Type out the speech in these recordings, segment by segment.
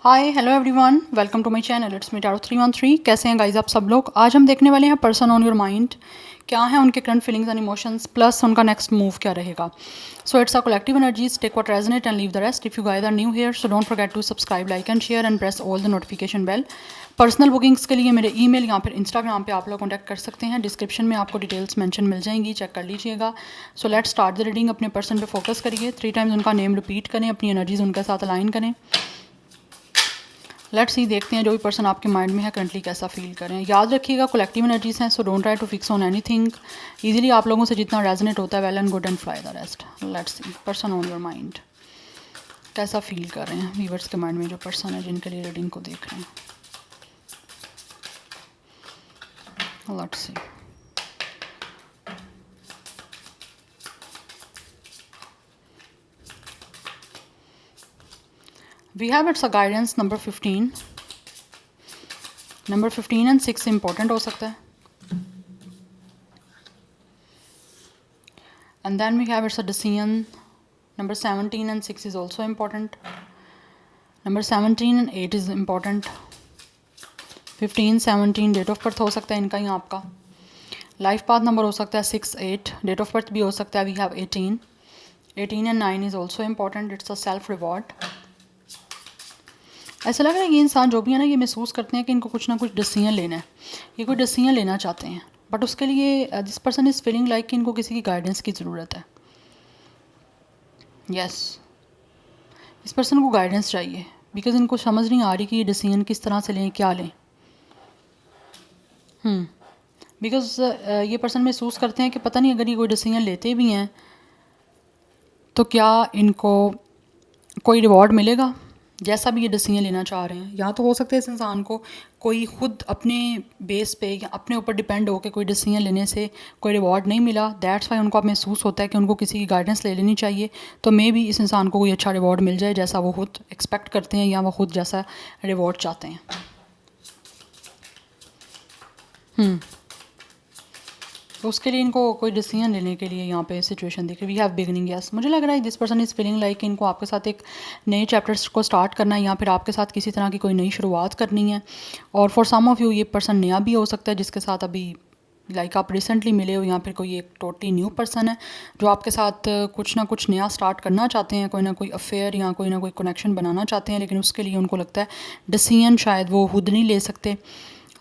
Hi hello everyone, welcome to my channel. It's me tarot 313। कैसे हैं guys आप सब लोग। आज हम देखने वाले हैं पर्सन ऑन योर माइंड, क्या है उनके current feelings and emotions, plus उनका नेक्स्ट मूव क्या रहेगा। So it's a collective energies, take what resonate and leave the rest. If you guys are new here so don't forget to subscribe, like and share and press all the notification bell. Personal bookings के लिए मेरे email या फिर Instagram पे आप लोग contact कर सकते हैं। डिस्क्रिप्शन में आपको डिटेल्स मेंशन मिल जाएंगी, चेक कर लीजिएगा। So let's start the reading. अपने पर्सन पे फोकस करिए, 3 टाइम्स उनका नेम रिपीट करें, अपनी एनर्जीज उनके साथ अलाइन करें। लेट्स सी, देखते हैं जो भी पर्सन आपके माइंड में है करंटली कैसा फील करें। याद रखिएगा कलेक्टिव एनर्जीज हैं, so don't try to fix on anything. Easily आप लोगों से जितना रेजोनेट होता है, well and good and fly the rest. Let's see person on your mind कैसा फील कर रहे हैं। व्यूअर्स के माइंड में जो पर्सन है जिनके लिए रीडिंग को देख रहे हैं, let's see. We have it's a guidance number 15। Number 15 and 6 important हो सकता है। And then we have it's a decision. Number 17 and 6 is also important. Number 17 and 8 is important. 15 17 date of birth हो सकता है इनका या आपका। लाइफ पाथ नंबर हो सकता है 6 8। डेट ऑफ बर्थ भी हो सकता है। We have 18 and 9 is also important. It's a self reward. ऐसा लग रहा है ये इंसान जो भी है ना, ये महसूस करते हैं कि इनको कुछ ना कुछ डिसीजन लेना है, ये कोई डिसीजन लेना चाहते हैं, बट उसके लिए this person is feeling like कि इनको किसी की गाइडेंस की ज़रूरत है। यस, इस पर्सन को गाइडेंस चाहिए बिकॉज इनको समझ नहीं आ रही कि ये डिसीजन किस तरह से लें, क्या लें। बिकॉज ये पर्सन महसूस करते हैं कि पता नहीं अगर ये कोई डिसीजन लेते भी हैं तो क्या इनको कोई रिवॉर्ड मिलेगा जैसा भी ये डिसीजन लेना चाह रहे हैं। या तो हो सकता है इस इंसान को कोई खुद अपने बेस पे या अपने ऊपर डिपेंड होकर कोई डिसीजन लेने से कोई रिवॉर्ड नहीं मिला, दैट्स वाई उनको अब महसूस होता है कि उनको किसी की गाइडेंस ले लेनी चाहिए। तो मे भी इस इंसान को कोई अच्छा रिवॉर्ड मिल जाए जैसा वो खुद एक्सपेक्ट करते हैं या वो खुद जैसा रिवॉर्ड चाहते हैं। तो उसके लिए इनको कोई डिसीजन लेने के लिए यहाँ पे सिचुएशन दिख रही। We have beginning. यस, मुझे लग रहा है this person is feeling like इनको आपके साथ एक नए चैप्टर्स को स्टार्ट करना है या फिर आपके साथ किसी तरह की कोई नई शुरुआत करनी है। और फॉर सम ऑफ यू ये पर्सन नया भी हो सकता है जिसके साथ अभी लाइक आप रिसेंटली मिले हो, या फिर कोई एक टोटली न्यू पर्सन है जो आपके साथ कुछ ना कुछ नया स्टार्ट करना चाहते हैं, कोई ना कोई अफेयर या कोई ना कोई कनेक्शन बनाना चाहते हैं, लेकिन उसके लिए उनको लगता है डिसीजन शायद वो खुद नहीं ले सकते।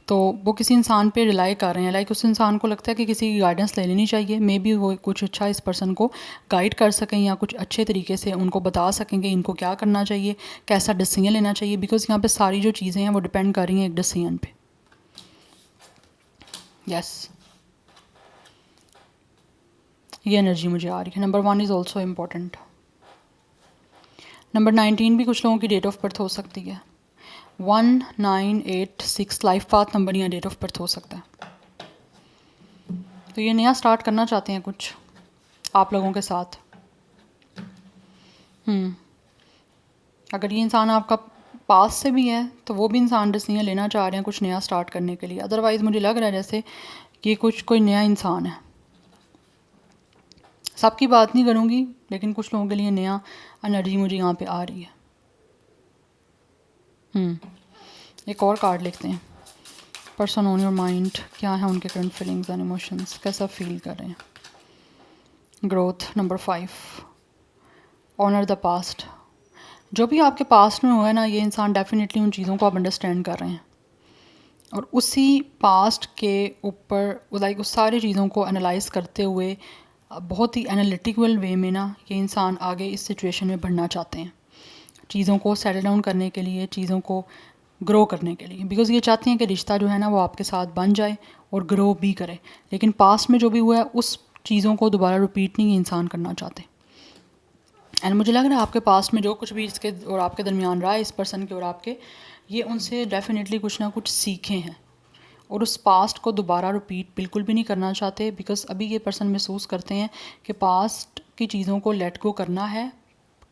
तो वो किसी इंसान पे रिलाई कर रहे हैं, लाइक उस इंसान को लगता है कि किसी की गाइडेंस ले लेनी चाहिए। मे बी वो कुछ अच्छा इस पर्सन को गाइड कर सकें या कुछ अच्छे तरीके से उनको बता सकें कि इनको क्या करना चाहिए, कैसा डिसीजन लेना चाहिए। बिकॉज यहाँ पे सारी जो चीज़ें हैं वो डिपेंड कर रही हैं एक डिसीजन पे। यस, ये एनर्जी मुझे आ रही है। Number 1 is also important. Number 19 भी कुछ लोगों की डेट ऑफ बर्थ हो सकती है। 1 9 8 6 लाइफ पाथ नंबर या डेट ऑफ बर्थ हो सकता है। तो ये नया स्टार्ट करना चाहते हैं कुछ आप लोगों के साथ। अगर ये इंसान आपका पास से भी है तो वो भी इंसान डिसीजन लेना चाह रहे हैं कुछ नया स्टार्ट करने के लिए। अदरवाइज़ मुझे लग रहा है जैसे कि कुछ कोई नया इंसान है। सबकी बात नहीं करूँगी, लेकिन कुछ लोगों के लिए नया एनर्जी मुझे यहाँ पे आ रही है। एक और कार्ड लिखते हैं। पर्सन ऑन योर माइंड, क्या है उनके करंट फीलिंग्स एंड इमोशंस, कैसा फील कर रहे हैं। Growth number 5। Honour the past. जो भी आपके पास्ट में हुआ है ना, ये इंसान डेफिनेटली उन चीज़ों को आप अंडरस्टैंड कर रहे हैं और उसी पास्ट के ऊपर लाइक उस सारी चीज़ों को एनालाइज करते हुए बहुत ही एनालिटिकल वे में ना ये इंसान आगे इस सिचुएशन में बढ़ना चाहते हैं, चीज़ों को सेटल डाउन करने के लिए, चीज़ों को ग्रो करने के लिए। बिकॉज़ ये चाहते हैं कि रिश्ता जो है ना वो आपके साथ बन जाए और ग्रो भी करे। लेकिन पास्ट में जो भी हुआ है उस चीज़ों को दोबारा रिपीट नहीं इंसान करना चाहते। एंड मुझे लग रहा है आपके पास्ट में जो कुछ भी इसके और आपके दरमियान रहा है, इस पर्सन के और आपके, ये उनसे डेफिनेटली कुछ ना कुछ सीखे हैं और उस पास्ट को दोबारा रिपीट बिल्कुल भी नहीं करना चाहते। बिकॉज अभी ये पर्सन महसूस करते हैं कि पास्ट की चीज़ों को लेट गो करना है,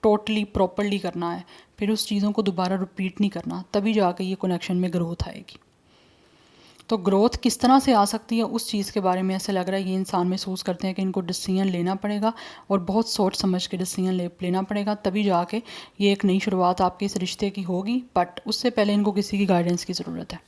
टोटली प्रॉपरली करना है, फिर उस चीज़ों को दोबारा रिपीट नहीं करना, तभी जाके ये कनेक्शन में ग्रोथ आएगी। तो ग्रोथ किस तरह से आ सकती है उस चीज़ के बारे में ऐसे लग रहा है ये इंसान महसूस करते हैं कि इनको डिसीजन लेना पड़ेगा और बहुत सोच समझ के डिसीजन लेना पड़ेगा, तभी जाके ये एक नई शुरुआत आपके इस रिश्ते की होगी। बट उससे पहले इनको किसी की गाइडेंस की ज़रूरत है।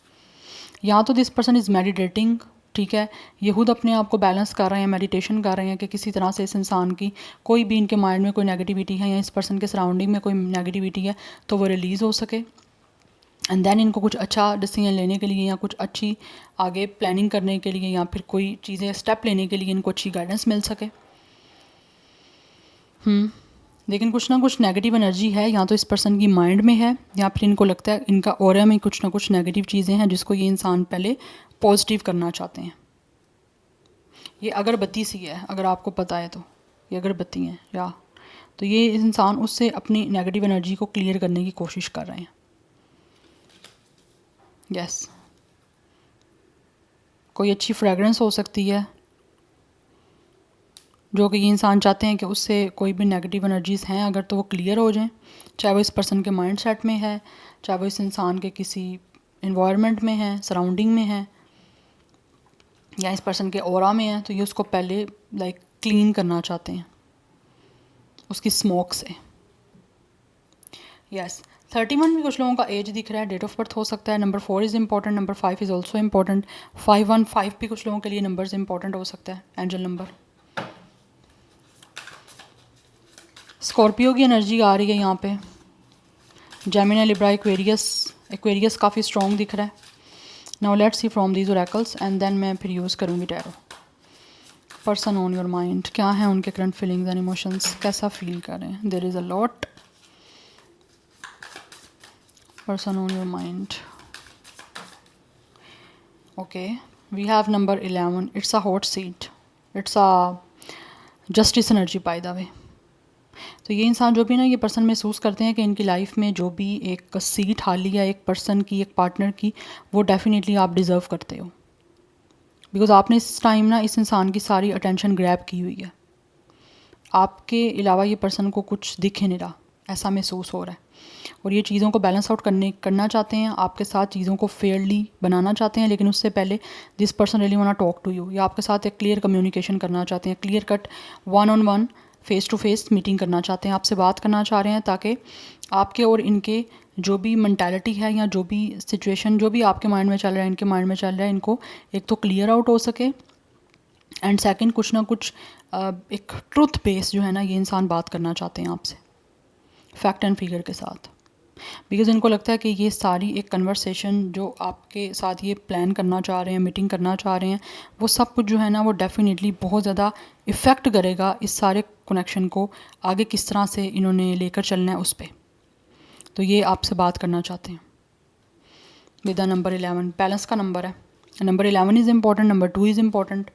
या तो दिस पर्सन इज़ मेडिटेटिंग, ठीक है, ये खुद अपने आप को बैलेंस कर रहे हैं, मेडिटेशन कर रहे हैं कि किसी तरह से इस इंसान की कोई भी इनके माइंड में कोई नेगेटिविटी है या इस पर्सन के सराउंडिंग में कोई नेगेटिविटी है तो वो रिलीज़ हो सके। एंड देन इनको कुछ अच्छा डिसीजन लेने के लिए या कुछ अच्छी आगे प्लानिंग करने के लिए या फिर कोई चीज़ें स्टेप लेने के लिए इनको अच्छी गाइडेंस मिल सके। लेकिन कुछ ना कुछ नेगेटिव एनर्जी है, या तो इस पर्सन की माइंड में है या फिर इनको लगता है इनका ऑरा में कुछ ना कुछ नेगेटिव चीज़ें हैं जिसको ये इंसान पहले पॉजिटिव करना चाहते हैं। ये अगरबत्ती सी है, अगर आपको पता है तो ये अगरबत्ती है या तो ये इंसान उससे अपनी नेगेटिव एनर्जी को क्लियर करने की कोशिश कर रहे हैं। यस, कोई अच्छी फ्रेगरेंस हो सकती है जो कि ये इंसान चाहते हैं कि उससे कोई भी नेगेटिव एनर्जीज़ हैं अगर तो वो क्लियर हो जाएं, चाहे वो इस पर्सन के माइंड सेट में है, चाहे वो इस इंसान के किसी इन्वायरमेंट में है, सराउंडिंग में है या इस पर्सन के ऑरा में है, तो ये उसको पहले क्लीन करना चाहते हैं उसकी स्मोक से। यस, 31 भी कुछ लोगों का एज दिख रहा है, डेट ऑफ बर्थ हो सकता है। Number 4 is important, number 5 is also important. 515 भी कुछ लोगों के लिए नंबर्स इंपॉर्टेंट हो सकता है, एंजल नंबर। स्कॉर्पियो की एनर्जी आ रही है यहाँ पे, जेमिनी, लिब्रा, एक्वेरियस काफ़ी स्ट्रॉन्ग दिख रहा है। Now let's see from these oracles and then मैं फिर यूज़ करूँगी tarot. Person on your mind, क्या है उनके करंट फीलिंग्स एंड इमोशंस, कैसा फील कर रहे हैं। There is a lot. Person on your mind, okay, we have number 11, it's a hot seat, it's a justice energy by the वे। तो ये इंसान जो भी ना, ये पर्सन महसूस करते हैं कि इनकी लाइफ में जो भी एक सीट हाली है एक पर्सन की, एक पार्टनर की, वो डेफिनेटली आप डिज़र्व करते हो। बिकॉज आपने इस टाइम ना इस इंसान की सारी अटेंशन ग्रैब की हुई है, आपके अलावा ये पर्सन को कुछ दिख ही नहीं रहा, ऐसा महसूस हो रहा है। और ये चीज़ों को बैलेंस आउट करना चाहते हैं, आपके साथ चीज़ों को फेयरली बनाना चाहते हैं, लेकिन उससे पहले this person really want talk to you, या आपके साथ एक क्लियर कम्युनिकेशन करना चाहते हैं, clear cut 1-on-1 face to face meeting करना चाहते हैं, आपसे बात करना चाह रहे हैं ताकि आपके और इनके जो भी मेंटालिटी है या जो भी सिचुएशन जो भी आपके माइंड में चल रहा है, इनके माइंड में चल रहा है, इनको एक तो क्लियर आउट हो सके, एंड सेकंड कुछ ना कुछ एक ट्रुथ बेस जो है ना, ये इंसान बात करना चाहते हैं आपसे फैक्ट एंड फिगर के साथ। बिकॉज़ इनको लगता है कि ये सारी एक कन्वर्सेशन जो आपके साथ ये प्लान करना चाह रहे हैं, मीटिंग करना चाह रहे हैं, वो सब कुछ जो है ना वो डेफिनेटली बहुत ज़्यादा इफ़ेक्ट करेगा इस सारे कनेक्शन को आगे किस तरह से इन्होंने लेकर चलना है उस पर। तो ये आपसे बात करना चाहते हैं विद द नंबर 11, बैलेंस का नंबर है। Number 11 is important, number 2 is important,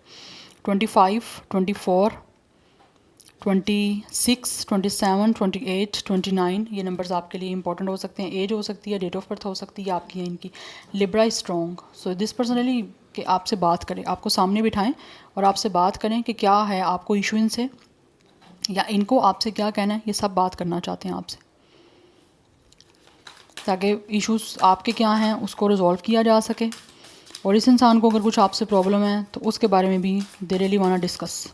25, 24, 26, 27, 28, 29 ये नंबर्स आपके लिए इंपॉर्टेंट हो सकते हैं। एज हो सकती है, डेट ऑफ बर्थ हो सकती है आपकी या इनकी। Libra is strong, so this personally कि आपसे बात करें, आपको सामने बिठाएं और आपसे बात करें कि क्या है आपको इशू इनसे या इनको आपसे क्या कहना है, ये सब बात करना चाहते हैं आपसे ताकि इश्यूज आपके क्या हैं उसको रिजॉल्व किया जा सके। और इस इंसान को अगर कुछ आपसे प्रॉब्लम है तो उसके बारे में भी they really want to discuss.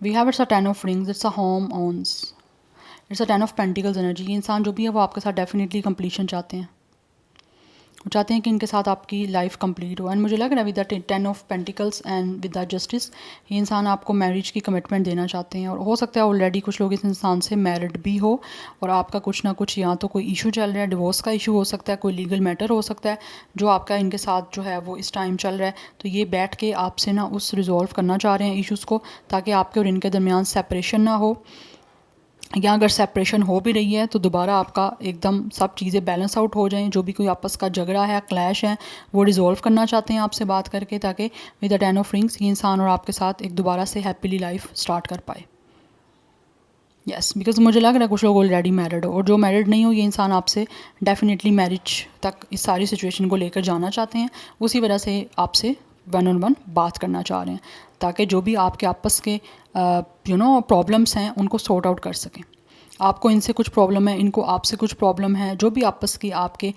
We have it's a 10 of rings, it's a home ones, it's a 10 of pentacles energy. ये इंसान जो भी है वो आपके साथ डेफिनेटली कंप्लीशन चाहते हैं, वो चाहते हैं कि इनके साथ आपकी लाइफ कंप्लीट हो। एंड मुझे लग रहा है with the 10 of pentacles and with the justice ये इंसान आपको मैरिज की कमिटमेंट देना चाहते हैं। और हो सकता है ऑलरेडी कुछ लोग इस इंसान से मैरिड भी हो और आपका कुछ ना कुछ या तो कोई इशू चल रहा है, डिवोर्स का इशू हो सकता है, कोई लीगल मैटर हो सकता है जो आपका इनके साथ जो है वो इस टाइम चल रहा है। तो ये बैठ के आपसे ना उस रिजॉल्व करना चाह रहे हैं इशूज़ को, ताकि आपके और इनके दरमियान सेपरेशन ना हो, या अगर सेपरेशन हो भी रही है तो दोबारा आपका एकदम सब चीज़ें बैलेंस आउट हो जाएं। जो भी कोई आपस का झगड़ा है, क्लैश है, वो रिजॉल्व करना चाहते हैं आपसे बात करके, ताकि विद द 10 ऑफ रिंग्स ये इंसान और आपके साथ एक दोबारा से हैप्पीली लाइफ स्टार्ट कर पाए। यस, बिकॉज मुझे लग रहा है कुछ लोग ऑलरेडी मैरिड हो, और जो मैरिड नहीं हो ये इंसान आपसे डेफिनेटली मैरिज तक इस सारी सिचुएशन को लेकर जाना चाहते हैं। उसी वजह से आपसे 1-on-1 बात करना चाह रहे हैं ताकि जो भी आपके आपस के प्रॉब्लम्स हैं उनको सॉर्ट आउट कर सकें। आपको इनसे कुछ प्रॉब्लम है, इनको आपसे कुछ प्रॉब्लम है, जो भी आपस की आपके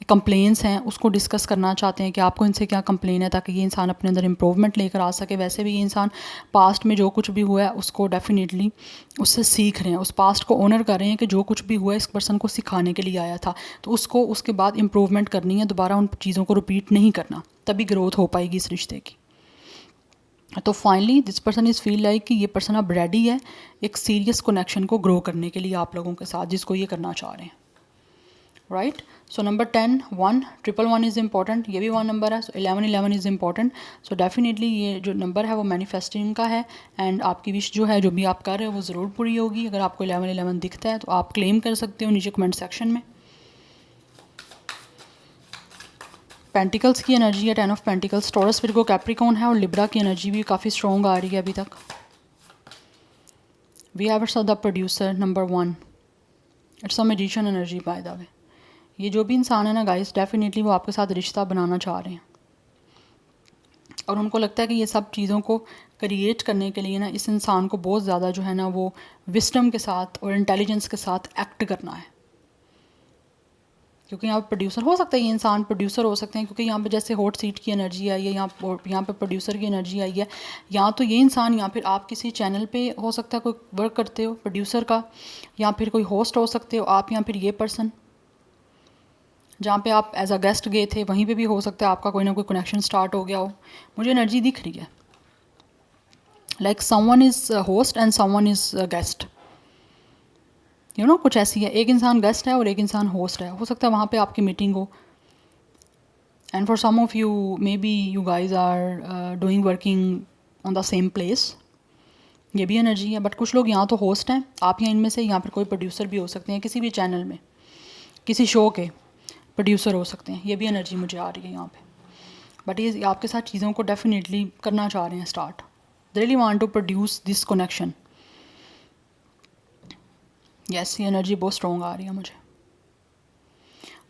कंप्लेंट्स हैं उसको डिस्कस करना चाहते हैं कि आपको इनसे क्या कंप्लेन है, ताकि ये इंसान अपने अंदर इम्प्रूवमेंट लेकर आ सके। वैसे भी ये इंसान पास्ट में जो कुछ भी हुआ है उसको डेफिनेटली उससे सीख रहे हैं, उस पास्ट को ऑनर कर रहे हैं कि जो कुछ भी हुआ है इस पर्सन को सिखाने के लिए आया था, तो उसको उसके बाद इम्प्रूवमेंट करनी है, दोबारा उन चीज़ों को रिपीट नहीं करना, तभी ग्रोथ हो पाएगी इस रिश्ते की। तो finally this person is feel like कि ये पर्सन अब रेडी है एक सीरियस कनेक्शन को ग्रो करने के लिए आप लोगों के साथ, जिसको ये करना चाह रहे हैं, right. So number 10 1 111 is important, ये भी 1 नंबर है। सो 11 11 इज़ इंपॉर्टेंट। सो डेफिनेटली ये जो नंबर है वो मैनिफेस्टिंग का है, एंड आपकी विश जो है जो भी आप कर रहे हो वो ज़रूर पूरी होगी। अगर आपको 11 11 दिखता है तो आप क्लेम कर सकते हो नीचे कमेंट सेक्शन में। पेंटिकल्स की एनर्जी है 10 of pentacles, taurus Virgo Capricorn है, और लिब्रा की एनर्जी भी काफ़ी स्ट्रॉन्ग आ रही है अभी तक। We have the producer number 1, it's a magician energy by the way. ये जो भी इंसान है ना गाइस, डेफिनेटली वो आपके साथ रिश्ता बनाना चाह रहे हैं, और उनको लगता है कि ये सब चीज़ों को क्रिएट करने के लिए ना इस इंसान को बहुत ज़्यादा जो है ना वो विस्डम के साथ और इंटेलिजेंस के साथ एक्ट करना है। क्योंकि यहाँ पर प्रोड्यूसर हो सकता है, ये इंसान प्रोड्यूसर हो सकते हैं, क्योंकि यहाँ पे जैसे हॉट सीट की एनर्जी आई है, यहाँ पे प्रोड्यूसर की एनर्जी आई है। यहाँ तो ये इंसान, या फिर आप किसी चैनल पे हो सकता है कोई वर्क करते हो प्रोड्यूसर का, या फिर कोई होस्ट हो सकते हो आप, या फिर ये पर्सन जहाँ पे आप एज अ गेस्ट गए थे वहीं पे भी हो सकता है आपका कोई ना कोई कनेक्शन स्टार्ट हो गया हो। मुझे एनर्जी दिख रही है like someone is host and someone is guest, you know, कुछ ऐसी है। एक इंसान गेस्ट है और एक इंसान होस्ट है, हो सकता है वहाँ पे आपकी मीटिंग हो, and for some of you may be you guys are doing working on the same place, ये भी एनर्जी है। बट कुछ लोग यहाँ तो होस्ट हैं आप, या इनमें से यहाँ पर कोई प्रोड्यूसर भी हो सकते हैं, किसी भी चैनल में किसी शो के प्रोड्यूसर हो सकते हैं, ये भी एनर्जी मुझे आ रही है यहाँ पे। बट ये आपके साथ चीज़ों को डेफिनेटली करना चाह रहे हैं start, they really want to produce this connection. Yes, ये एनर्जी बहुत स्ट्रॉन्ग आ रही है मुझे।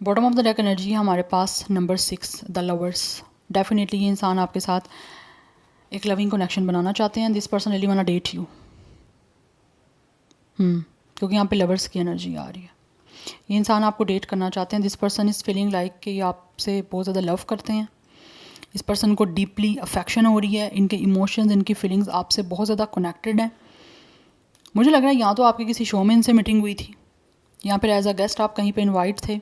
Bottom of the deck energy है हमारे पास नंबर 6 द लवर्स। डेफिनेटली ये इंसान आपके साथ एक लविंग कनेक्शन बनाना चाहते हैं, this person really want date you, क्योंकि यहाँ पे लवर्स की एनर्जी आ रही है। ये इंसान आपको डेट करना चाहते हैं, this person is feeling like कि ये आपसे बहुत ज़्यादा लव करते हैं, इस पर्सन को डीपली अफेक्शन हो रही है, इनके इमोशंस इनकी फीलिंग्स आपसे बहुत ज़्यादा कनेक्टेड हैं। मुझे लग रहा है यहाँ तो आपके किसी शो में इनसे मीटिंग हुई थी, यहाँ पर एज अ गेस्ट आप कहीं पे इनवाइट थे,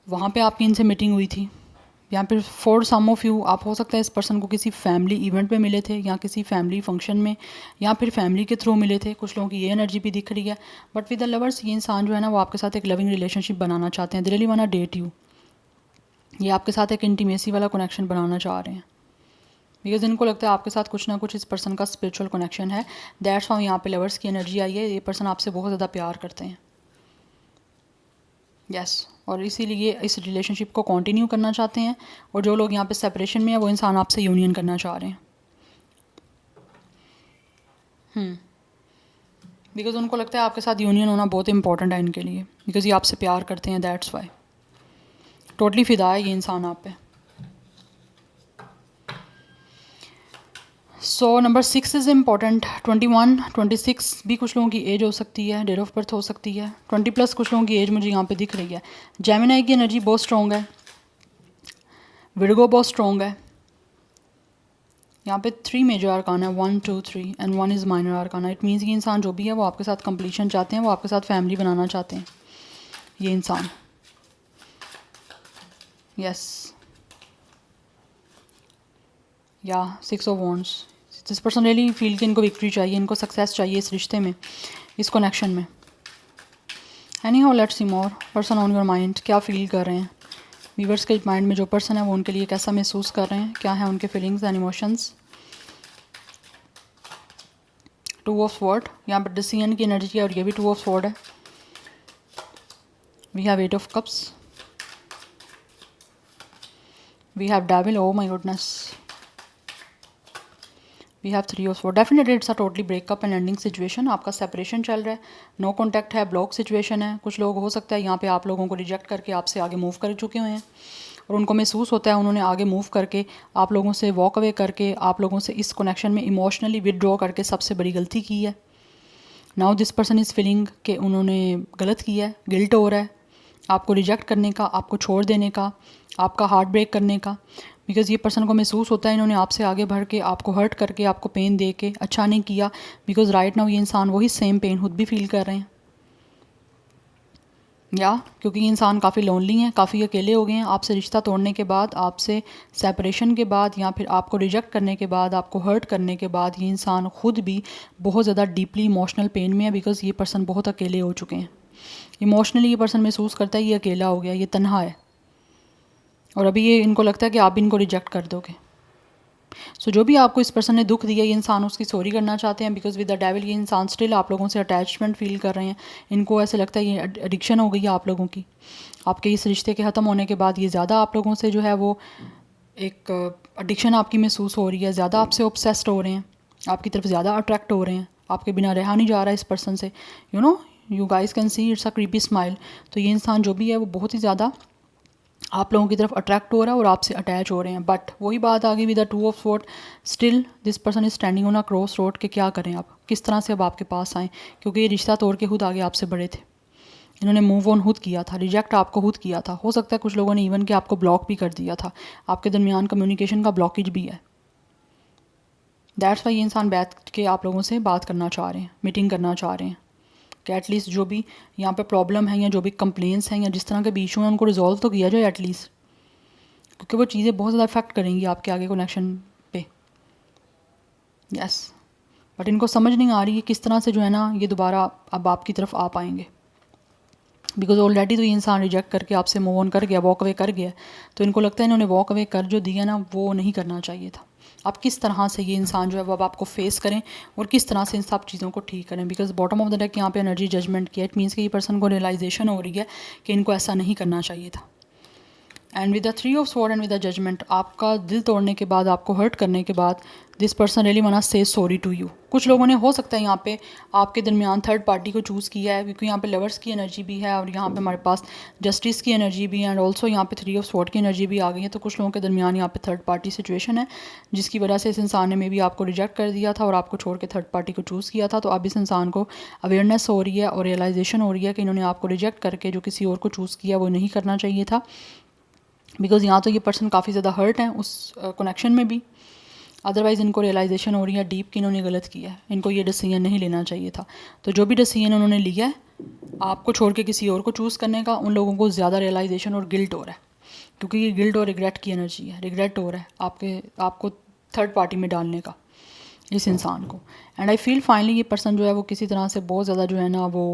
वहाँ पे आपकी इनसे मीटिंग हुई थी। यहाँ पे फॉर सम ऑफ यू आप हो सकता है इस पर्सन को किसी फैमिली इवेंट पे मिले थे, या किसी फैमिली फंक्शन में, या फिर फैमिली के थ्रू मिले थे। कुछ लोगों की ये एनर्जी भी दिख रही है। बट विद द लवर्स ये इंसान जो है ना वो आपके साथ एक लविंग रिलेशनशिप बनाना चाहते हैं, they really want to date you. ये आपके साथ एक इंटीमेसी वाला कनेक्शन बनाना चाह रहे हैं, बिकॉज इनको लगता है आपके साथ कुछ ना कुछ इस पर्सन का स्पिरिचुअल कनेक्शन है। दैट्स वाई यहाँ पे लवर्स की एनर्जी आई है, ये पर्सन आपसे बहुत ज़्यादा प्यार करते हैं। यस, और इसीलिए इस रिलेशनशिप को कंटिन्यू करना चाहते हैं, और जो लोग यहाँ पे सेपरेशन में है वो इंसान आपसे यूनियन करना चाह रहे हैं। बिकॉज उनको लगता है आपके साथ यूनियन होना बहुत इंपॉर्टेंट है इनके लिए, बिकॉज ये आपसे प्यार करते हैं, दैट्स वाई। टोटली फिदा है ये इंसान आप पे। So number 6 is important. 21 26 भी कुछ लोगों की एज हो सकती है, डेट ऑफ बर्थ हो सकती है। 20+ कुछ लोगों की एज मुझे यहाँ पे दिख रही है। जेमिनी की एनर्जी बहुत स्ट्रॉन्ग है, विर्गो बहुत स्ट्रॉन्ग है। यहाँ पे 3 मेजर आर्काना है, 1 2 3 and 1 is minor आर्काना। It means कि इंसान जो भी है वो आपके साथ कंप्लीशन चाहते हैं, वो आपके साथ फैमिली बनाना चाहते हैं ये इंसान। यस, या 6 of wands, this person really feel कि इनको विक्ट्री चाहिए, इनको सक्सेस चाहिए इस रिश्ते में, इस कनेक्शन में। Any how let's see more person on your mind, क्या फील कर रहे हैं व्यूअर्स के माइंड में, जो पर्सन है वो उनके लिए कैसा महसूस कर रहे हैं, क्या है उनके feelings and emotions. 2 of sword, यहाँ पर डिसीजन की एनर्जी है, और ये भी 2 ऑफ स्वॉर्ड है। We have 8 of cups, we have devil, oh my goodness, we have 3 of sword. Definitely it's a totally breakup and ending situation, आपका separation चल रहा है, नो कॉन्टैक्ट है, ब्लॉक सिचुएशन है। कुछ लोग हो सकता है यहाँ पे आप लोगों को रिजेक्ट करके आपसे आगे मूव कर चुके हुए हैं, और उनको महसूस होता है उन्होंने आगे मूव करके आप लोगों से वॉक अवे करके आप लोगों से इस कनेक्शन में इमोशनली विदड्रॉ करके सबसे बड़ी गलती की है। Now this person is feeling कि उन्होंने गलत किया है, गिल्ट हो रहा है आपको रिजेक्ट करने का, आपको छोड़ देने का, आपका हार्ट ब्रेक करने का। बिकॉज़ ये पर्सन को महसूस होता है इन्होंने आपसे आगे बढ़ के आपको हर्ट करके आपको पेन दे के अच्छा नहीं किया। बिकॉज़ राइट नाउ ये इंसान वही सेम पेन खुद भी फील कर रहे हैं, या क्योंकि ये इंसान काफ़ी लोनली हैं, काफ़ी अकेले हो गए हैं आपसे रिश्ता तोड़ने के बाद, आपसे सेपरेशन के बाद, या फिर आपको रिजेक्ट करने के बाद, आपको हर्ट करने के बाद ये इंसान खुद भी बहुत ज़्यादा डीपली इमोशनल पेन में है। बिकॉज़ ये पर्सन बहुत अकेले हो चुके हैं। इमोशनली ये पर्सन महसूस करता है ये अकेला हो गया, ये तन्हा है, और अभी ये इनको लगता है कि आप इनको रिजेक्ट कर दोगे। सो जो भी आपको इस पर्सन ने दुख दिया, ये इंसान उसकी सॉरी करना चाहते हैं। बिकॉज विद द डेविल ये इंसान स्टिल आप लोगों से अटैचमेंट फील कर रहे हैं। इनको ऐसे लगता है ये एडिक्शन हो गई है आप लोगों की। आपके इस रिश्ते के ख़त्म होने के बाद ये ज़्यादा आप लोगों से जो है वो एक एडिक्शन आपकी महसूस हो रही है, ज़्यादा आपसे ऑब्सेस्ड हो रहे हैं, आपकी तरफ ज़्यादा अट्रैक्ट हो रहे हैं, आपके बिना रहा नहीं जा रहा है इस पर्सन से। You guys can see it's a creepy smile. तो ये इंसान जो भी है वो बहुत ही ज़्यादा आप लोगों की तरफ अट्रैक्ट हो रहा है और आपसे अटैच हो रहे हैं। बट वही बात आ गई with the two of sword, still this person is standing on a cross road कि क्या करें आप, किस तरह से अब आपके पास आएँ, क्योंकि ये रिश्ता तोड़ के खुद आगे आपसे बढ़े थे। इन्होंने मूव ऑन खुद किया था, रिजेक्ट आपको खुद किया था। हो सकता है कुछ लोगों ने इवन कि आपको ब्लॉक भी कर दिया था, आपके दरमियान कम्युनिकेशन का ब्लॉकेज भी है। दैट्स वाई ये इंसान बैठ के आप लोगों से बात करना चाह रहे हैं, मीटिंग करना चाह रहे हैं कि एटलीस्ट जो भी यहाँ पे प्रॉब्लम है या जो भी कंप्लेंट्स हैं या जिस तरह के भी इशू हैं उनको रिजॉल्व तो किया जाए एटलीस्ट, क्योंकि वो चीज़ें बहुत ज़्यादा इफेक्ट करेंगी आपके आगे कनेक्शन पे। यस, बट इनको समझ नहीं आ रही है किस तरह से जो है ना ये दोबारा अब आपकी तरफ आ पाएंगे। बिकॉज ऑलरेडी तो ये इंसान रिजेक्ट करके आपसे मूव ऑन कर गया, वॉक अवे कर गया, तो इनको लगता है इन्होंने वॉक अवे कर जो दिया ना वो नहीं करना चाहिए था। आप किस तरह से ये इंसान जो है वो अब आपको फेस करें और किस तरह से इन सब चीज़ों को ठीक करें। Because bottom of the deck यहाँ पे एनर्जी जजमेंट किया, इट मीन्स कि ये पर्सन को रियलाइजेशन हो रही है कि इनको ऐसा नहीं करना चाहिए था। And with the three of sword and with the judgement, आपका दिल तोड़ने के बाद, आपको हर्ट करने के बाद, this person really want say sorry to you. कुछ लोगों ने हो सकता है यहाँ पे आपके दरमियान थर्ड पार्टी को चूज़ किया है, क्योंकि यहाँ पे लवर्स की एनर्जी भी है और यहाँ पे हमारे पास जस्टिस की एनर्जी भी है, एंड ऑल्सो यहाँ पे थ्री ऑफ स्वॉर्ड की एनर्जी भी आ गई है। तो कुछ लोगों के दरमियान यहाँ पे थर्ड पार्टी सिचुएशन है, जिसकी वजह से इस इंसान ने मे भी आपको रिजेक्ट कर दिया था और आपको छोड़ के थर्ड पार्टी को चूज़ किया था। तो अब इस इंसान को अवेयरनेस हो रही है और रियलाइजेशन हो रही है कि इन्होंने आपको रिजेक्ट करके जो किसी और को चूज़ किया वो नहीं करना चाहिए था। बिकॉज़ यहाँ तो ये पर्सन काफ़ी ज़्यादा हर्ट हैं उस कनेक्शन में भी, अदरवाइज़ इनको रियलाइजेशन हो रही है डीप कि इन्होंने गलत किया है, इनको ये डिसीजन नहीं लेना चाहिए था। तो जो भी डिसीजन उन्होंने लिया है आपको छोड़ के किसी और को चूज़ करने का, उन लोगों को ज़्यादा रियलाइजेशन और गिल्ट हो रहा है, क्योंकि ये गिल्ट और रिग्रेट की एनर्जी है। रिग्रेट हो रहा है आपको थर्ड पार्टी में डालने का इस इंसान को। एंड आई फील फाइनली ये पर्सन जो है वो किसी तरह से बहुत ज़्यादा जो है ना वो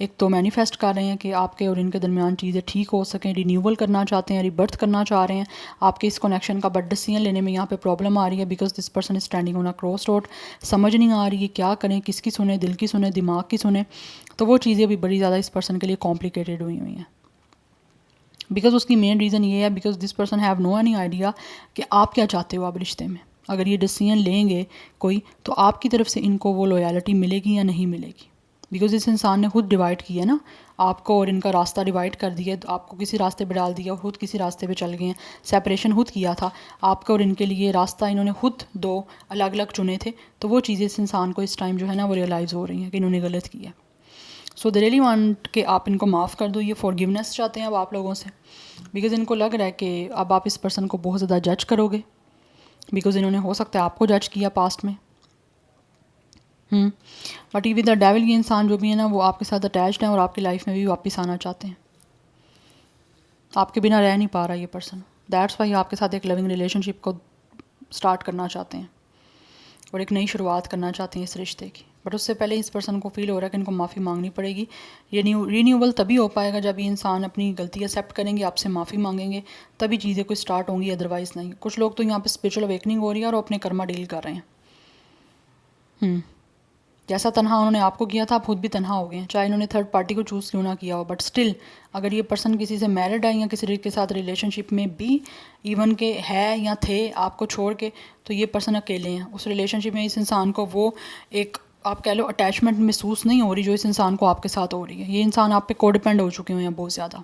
एक तो मैनिफेस्ट कर रहे हैं कि आपके और इनके दरमियान चीज़ें ठीक हो सकें, रिन्यूअल करना चाहते हैं, रिबर्थ करना चाह रहे हैं आपके इस कनेक्शन का। बट डिसीजन लेने में यहाँ पे प्रॉब्लम आ रही है, because this person is standing on a cross road. समझ नहीं आ रही है क्या करें, किसकी सुने, दिल की सुने, दिमाग की सुने। तो वो चीज़ें भी बड़ी ज़्यादा इस पर्सन के लिए कॉम्प्लिकेटेड हुई हैं। बिकॉज उसकी मेन रीज़न ये है, because this person have no any idea कि आप क्या चाहते हो आप रिश्ते में। अगर ये डिसीजन लेंगे कोई, तो आपकी तरफ से इनको वो लॉयल्टी मिलेगी या नहीं मिलेगी। बिकॉज इस इंसान ने खुद डिवाइड किया ना आपको, और इनका रास्ता डिवाइड कर दिया, तो आपको किसी रास्ते पे डाल दिया, खुद किसी रास्ते पे चल गए हैं। सेपरेशन खुद किया था आपका और इनके लिए, रास्ता इन्होंने खुद दो अलग अलग चुने थे। तो वो चीज़ें इस इंसान को इस टाइम जो है ना वो रियलाइज़ हो रही हैं कि इन्होंने गलत किया। सो दे रियली वांट कि आप इनको माफ़ कर दो। ये फॉरगिवनेस चाहते हैं अब आप लोगों से, बिकॉज़ इनको लग रहा है कि अब आप इस पर्सन को बहुत ज़्यादा जज करोगे, बिकॉज़ इन्होंने हो सकता है आपको जज किया पास्ट में। बट ये विद द डेविल, ये इंसान जो भी है ना वो आपके साथ अटैच्ड है और आपकी लाइफ में भी वापस आना चाहते हैं। आपके बिना रह नहीं पा रहा ये पर्सन, दैट्स वाई आपके साथ एक लविंग रिलेशनशिप को स्टार्ट करना चाहते हैं और एक नई शुरुआत करना चाहते हैं इस रिश्ते की। बट उससे पहले इस पर्सन को फील हो रहा है कि इनको माफ़ी मांगनी पड़ेगी। रीन्यूअल तभी हो पाएगा जब ये इंसान अपनी गलती एक्सेप्ट करेंगे, आपसे माफ़ी मांगेंगे, तभी चीज़ें कोई स्टार्ट होंगी, अदरवाइज़ नहीं। कुछ लोग तो यहाँ पे स्पिरिचुअल अवेकनिंग हो रही है और अपने कर्मा डील कर रहे हैं। जैसा तन्हा उन्होंने आपको किया था, आप खुद भी तन्हा हो गए हैं, चाहे इन्होंने थर्ड पार्टी को चूज़ क्यों ना किया हो। बट स्टिल अगर ये पर्सन किसी से मैरिड है या किसी के साथ रिलेशनशिप में भी इवन के है या थे आपको छोड़ के, तो ये पर्सन अकेले हैं उस रिलेशनशिप में। इस इंसान को वो एक आप कह लो अटैचमेंट महसूस नहीं हो रही जो इस इंसान को आपके साथ हो रही है। ये इंसान आप पे कोडिपेंड हो चुके हैं बहुत ज़्यादा।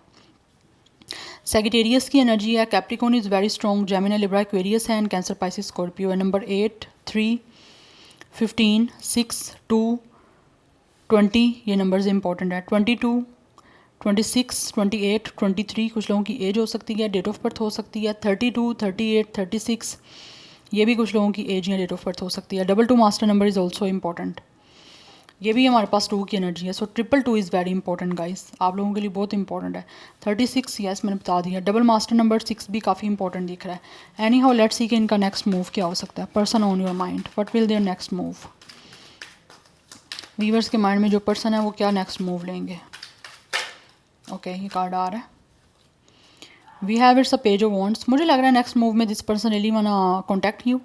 सेजिटेरियस की एनर्जी है, Capricorn is very strong, Gemini, Libra, Aquarius है, एंड कैंसर, पाइसिस, स्कॉर्पियो है। नंबर 8, 3, 15, 6, 2, 20 ये नंबर्स इंपॉर्टेंट है, 22, 26, 28, 23 कुछ लोगों की एज हो सकती है, डेट ऑफ बर्थ हो सकती है, 32, 38, 36 ये भी कुछ लोगों की एज या डेट ऑफ बर्थ हो सकती है। 22 master number is also important, ये भी हमारे पास 2 की एनर्जी है। सो 222 इज़ वेरी इंपॉर्टेंट गाइस, आप लोगों के लिए बहुत इंपॉर्टेंट है। 36 यस मैंने बता दिया। डबल मास्टर नंबर 6 भी काफ़ी इंपॉर्टेंट दिख रहा है। एनी हाउ लेट्स सी कि इनका नेक्स्ट मूव क्या हो सकता है। Person on your mind, what will their next move. Viewers के माइंड में जो पर्सन है वो क्या नेक्स्ट मूव लेंगे। ओके ये कार्ड आ रहा है, we have it's a page of wands. मुझे लग रहा है नेक्स्ट मूव में this person really wanna contact you,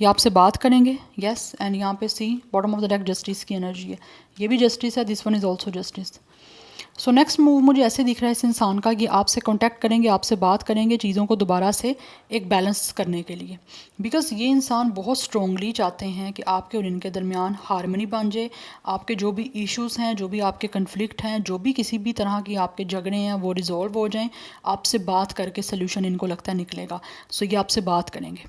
ये आपसे बात करेंगे। यस एंड यहाँ पे see bottom of the deck justice की एनर्जी है, ये भी जस्टिस है, this one is also justice. So next move मुझे ऐसे दिख रहा है इस इंसान का कि आपसे कांटेक्ट करेंगे, आपसे बात करेंगे चीज़ों को दोबारा से एक बैलेंस करने के लिए। बिकॉज ये इंसान बहुत स्ट्रॉन्गली चाहते हैं कि आपके और इनके दरमियान हारमनी बन जाए, आपके जो भी इश्यूज़ हैं, जो भी आपके कन्फ्लिक्ट हैं, जो भी किसी भी तरह की आपके झगड़े हैं वो रिजॉल्व हो जाएं। आपसे बात करके सोल्यूशन इनको लगता है निकलेगा। सो ये आपसे बात करेंगे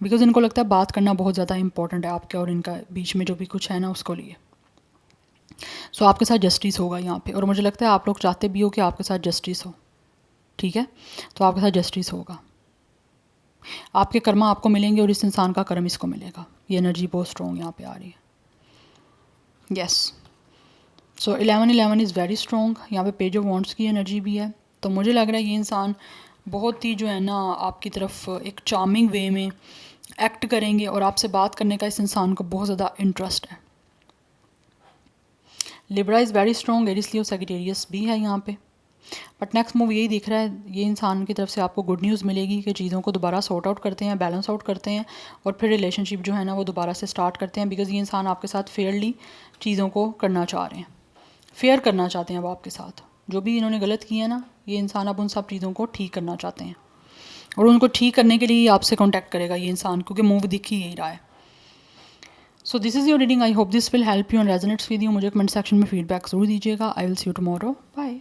बिकॉज इनको लगता है बात करना बहुत ज़्यादा इंपॉर्टेंट है आपके और इनका बीच में जो भी कुछ है ना उसको लिए। सो आपके साथ जस्टिस होगा यहाँ पे, और मुझे लगता है आप लोग चाहते भी हो कि आपके साथ जस्टिस हो, ठीक है। तो आपके साथ जस्टिस होगा, आपके कर्मा आपको मिलेंगे और इस इंसान का कर्म इसको मिलेगा। ये एनर्जी बहुत स्ट्रॉन्ग यहाँ पे आ रही है। Yes so 11 is very strong. यहाँ पे पेज ऑफ वॉन्ट्स की एनर्जी भी है। तो मुझे लग रहा है ये इंसान बहुत ही जो है ना आपकी तरफ एक चार्मिंग वे में एक्ट करेंगे और आपसे बात करने का इस इंसान को बहुत ज़्यादा इंटरेस्ट है। Libra is very strong, Aries Leo Sagittarius भी है यहाँ पे। बट नेक्स्ट मूव यही दिख रहा है, ये इंसान की तरफ से आपको गुड न्यूज़ मिलेगी कि चीज़ों को दोबारा सॉर्ट आउट करते हैं, बैलेंस आउट करते हैं और फिर रिलेशनशिप जो है ना वो दोबारा से स्टार्ट करते हैं। बिकॉज ये इंसान आपके साथ फेयरली चीज़ों को करना चाह रहे हैं, फेयर करना चाहते हैं वो आपके साथ। जो भी इन्होंने गलत किया है ना, ये इंसान अब उन सब चीज़ों को ठीक करना चाहते हैं और उनको ठीक करने के लिए आपसे कॉन्टैक्ट करेगा ये इंसान, क्योंकि मूव दिख ही यही रहा है। So this is your reading, I hope this will help you and resonates with you. मुझे कमेंट सेक्शन में फीडबैक जरूर दीजिएगा। I will see you tomorrow, bye.